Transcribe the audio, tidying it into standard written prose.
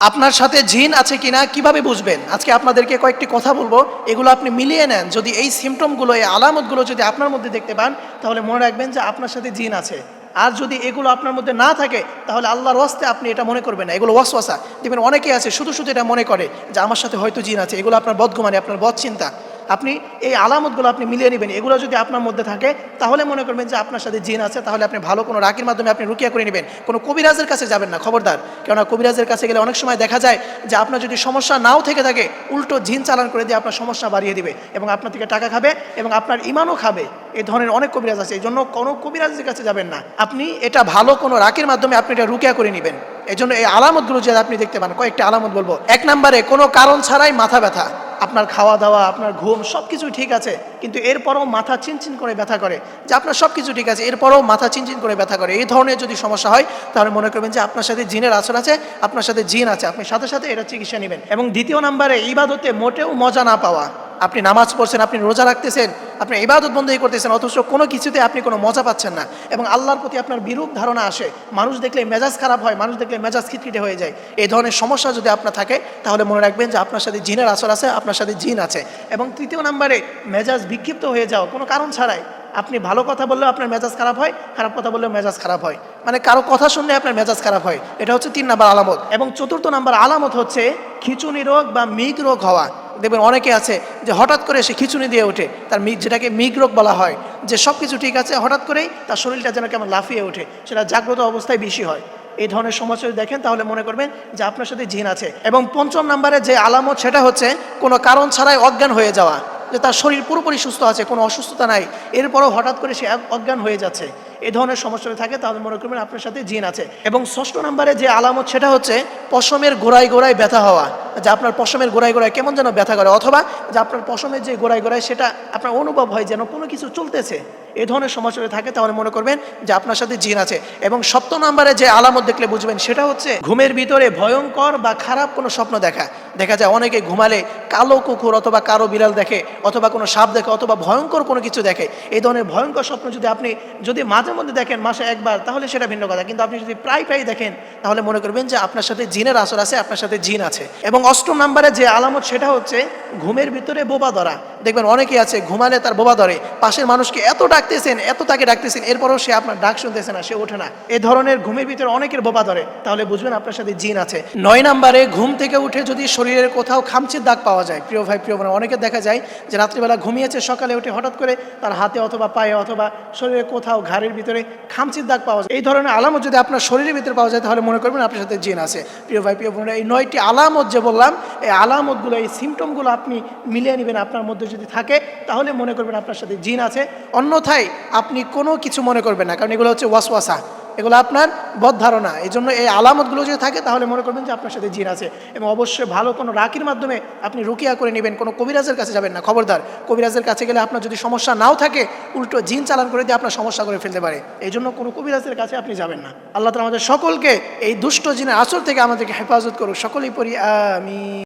আপনার সাথে জিন আছে কিনা কিভাবে বুঝবেন? আজকে আপনাদেরকে কয়েকটি কথা বলবো, এগুলো আপনি মিলিয়ে নেন। যদি এই সিম্পটমগুলো, এই আলামতগুলো যদি আপনার মধ্যে দেখতে পান, তাহলে মনে রাখবেন যে আপনার সাথে জিন আছে। আর যদি এগুলো আপনার মধ্যে না থাকে, তাহলে আল্লাহর ওয়াস্তে আপনি এটা মনে করবেন না, এগুলো ওয়াসওয়াসা। দেখবেন অনেকেই আছে শুধু শুধু এটা মনে করে যে আমার সাথে হয়তো জিন আছে। এগুলো আপনার বদগুমানি, আপনার বদচিন্তা। আপনি এই আলামতগুলো আপনি মিলিয়ে নেবেন, এগুলো যদি আপনার মধ্যে থাকে তাহলে মনে করবেন যে আপনার সাথে জিন আছে। তাহলে আপনি ভালো কোনো রাকির মাধ্যমে আপনি রুকিয়া করে নেবেন, কোনো কবিরাজের কাছে যাবেন না, খবরদার। কেননা কবিরাজের কাছে গেলে অনেক সময় দেখা যায় যে আপনার যদি সমস্যা নাও থেকে থাকে, উল্টো জিন চালান করে দিয়ে আপনার সমস্যা বাড়িয়ে দিবে এবং আপনার থেকে টাকা খাবে এবং আপনার ইমানও খাবে। এই ধরনের অনেক কবিরাজ আছে, এই জন্য কোনো কবিরাজের কাছে যাবেন না। আপনি এটা ভালো কোনো রাকির মাধ্যমে আপনি এটা রুকিয়া করে নেবেন। এই জন্য এই আলামতগুলো যদি আপনি দেখতে পান, কয়েকটা আলামত বলবো। 1 নম্বরে, কোনো কারণ ছাড়াই মাথা ব্যথা। আপনার খাওয়া দাওয়া, আপনার ঘুম সব কিছু ঠিক আছে, কিন্তু এরপরও মাথা চিনচিন করে ব্যথা করে। যে আপনার সব কিছু ঠিক আছে, এরপরও মাথা চিনচিন করে ব্যথা করে। এই ধরনের যদি সমস্যা হয়, তাহলে মনে করবেন যে আপনার সাথে জিনের আসর আছে, আপনার সাথে জিন আছে। আপনি সাথে সাথে এটা চিকিৎসা নেবেন। এবং 2 নম্বরে, ইবাদতে মোটেও মজা না পাওয়া। আপনি নামাজ পড়ছেন, আপনি রোজা রাখতেছেন, আপনি ইবাদত বন্দেগী করতেছেন, অথচ কোনো কিছুতে আপনি কোনো মজা পাচ্ছেন না এবং আল্লাহর প্রতি আপনার বিরূপ ধারণা আসে। মানুষ দেখলে মেজাজ খারাপ হয়, মানুষ দেখলে মেজাজ খিটখিটে হয়ে যায়। এই ধরনের সমস্যা যদি আপনার থাকে, তাহলে মনে রাখবেন যে আপনার সাথে জিনের আসর আছে, আপনার সাথে জিন আছে। এবং 3 নম্বরে, মেজাজ বিক্ষিপ্ত হয়ে যাও কোনো কারণ ছাড়াই। আপনি ভালো কথা বললেও আপনার মেজাজ খারাপ হয়, খারাপ কথা বললেও মেজাজ খারাপ হয়, মানে কারো কথা শুনলে আপনার মেজাজ খারাপ হয়। এটা হচ্ছে 3 নম্বর আলামত। এবং 4 নম্বর আলামত হচ্ছে খিঁচুনি রোগ বা মিগ রোগ হওয়া। দেখবেন অনেকে আছে যে হঠাৎ করে সে খিঁচুনি দিয়ে ওঠে, তার যেটাকে মিগ রোগ বলা হয়, যে সব কিছু ঠিক আছে, হঠাৎ করেই তার শরীরটা যেন কেমন লাফিয়ে ওঠে, সেটা জাগ্রত অবস্থায় বেশি হয়। এই ধরনের সমস্যা যদি দেখেন, তাহলে মনে করবেন যে আপনার সাথে জিন আছে। এবং 5 নম্বরে যে আলামত, সেটা হচ্ছে কোনো কারণ ছাড়াই অজ্ঞান হয়ে যাওয়া। যে তার শরীর পুরোপুরি সুস্থ আছে, কোনো অসুস্থতা নাই, এরপরও হঠাৎ করে সে অজ্ঞান হয়ে যাচ্ছে। এই ধরনের সমস্যা থাকে, তাহলে মনে করবেন আপনার সাথে জিন আছে। এবং 6 নম্বরে যে আলামত, সেটা হচ্ছে পশমের গোড়ায় গোড়ায় ব্যথা হওয়া। যে আপনার পশমের গোড়ায় গোড়ায় কেমন যেন ব্যথা করে, অথবা যে আপনার পশমের যে গোড়ায় গোড়ায় সেটা আপনার অনুভব হয় যেন কোনো কিছু চলতেছে। এই ধরনের সমস্যা থাকে, তাহলে মনে করবেন যে আপনার সাথে জিন আছে। এবং 7 নম্বরে যে আলামত দেখলে বুঝবেন, সেটা হচ্ছে ঘুমের ভিতরে ভয়ঙ্কর বা খারাপ কোনো স্বপ্ন দেখা। দেখা যায় অনেকে ঘুমালে কালো কুকুর অথবা কালো বিড়াল দেখে, অথবা কোনো সাপ দেখে, অথবা ভয়ঙ্কর কোনো কিছু দেখে। এই ধরনের ভয়ঙ্কর স্বপ্ন যদি মাঝে মধ্যে দেখেন, মাসে একবার, তাহলে সেটা ভিন্ন কথা। কিন্তু আপনি যদি প্রায় দেখেন, তাহলে মনে করবেন যে আপনার সাথে জিনের আসর আছে, আপনার সাথে জিন আছে। এবং 8 নম্বরে যে আলামত, সেটা হচ্ছে ঘুমের ভিতরে বোবা ধরা। দেখবেন অনেকেই আছে ঘুমালে তার বোবা ধরে, পাশের মানুষকে এত ডাকতেছেন, এত তাকে ডাকতেছেন, এরপরও সে আপনার ডাক শুনতেছে না, সে ওঠে না। এই ধরনের ঘুমের ভিতরে অনেকের বোবা ধরে, তাহলে বুঝবেন আপনার সাথে জিন আছে। 9 নম্বরে, ঘুম থেকে উঠে যদি শরীরের কোথাও খামচির দাগ পাওয়া যায়। প্রিয় ভাই, প্রিয় বোন, অনেকে দেখা যায় যে রাত্রিবেলা ঘুমিয়েছে, সকালে উঠে হঠাৎ করে তার হাতে অথবা পায়ে অথবা শরীরের কোথাও ঘাড়ের ভিতরে খামচির দাগ পাওয়া যায়। এই ধরনের আলামত যদি আপনার শরীরের ভিতরে পাওয়া যায়, তাহলে মনে করবেন আপনার সাথে জিন আছে। প্রিয় ভাই, প্রিয় বোন, এই 9টি আলামত যে বললাম, এই আলামতগুলো, এই সিমটমগুলো আপনি মিলিয়ে নেবেন আপনার মধ্যে যদি থাকে, তাহলে মনে করবেন আপনার সাথে জিন আছে। অন্যথায় আপনি কোনো কিছু মনে করবেন না, কারণ এগুলো হচ্ছে ওয়াসওয়াসা, এগুলো আপনার বদ ধারণা। এই জন্য এই আলামতগুলো যদি থাকে, তাহলে মনে করবেন যে আপনার সাথে জিন আছে। এবং অবশ্যই ভালো কোনো রাকির মাধ্যমে আপনি রুকিয়া করে নেবেন, কোনো কবিরাজের কাছে যাবেন না, খবরদার। কবিরাজের কাছে গেলে আপনার যদি সমস্যা নাও থাকে, উল্টো জিন চালান করে দিয়ে আপনার সমস্যা করে ফেলতে পারে। এই জন্য কোনো কবিরাজের কাছে আপনি যাবেন না। আল্লাহ তাআলা আমাদের সকলকে এই দুষ্ট জিনের আসর থেকে আমাদেরকে হেফাজত করুক। সকলেই পড়ি আমিন।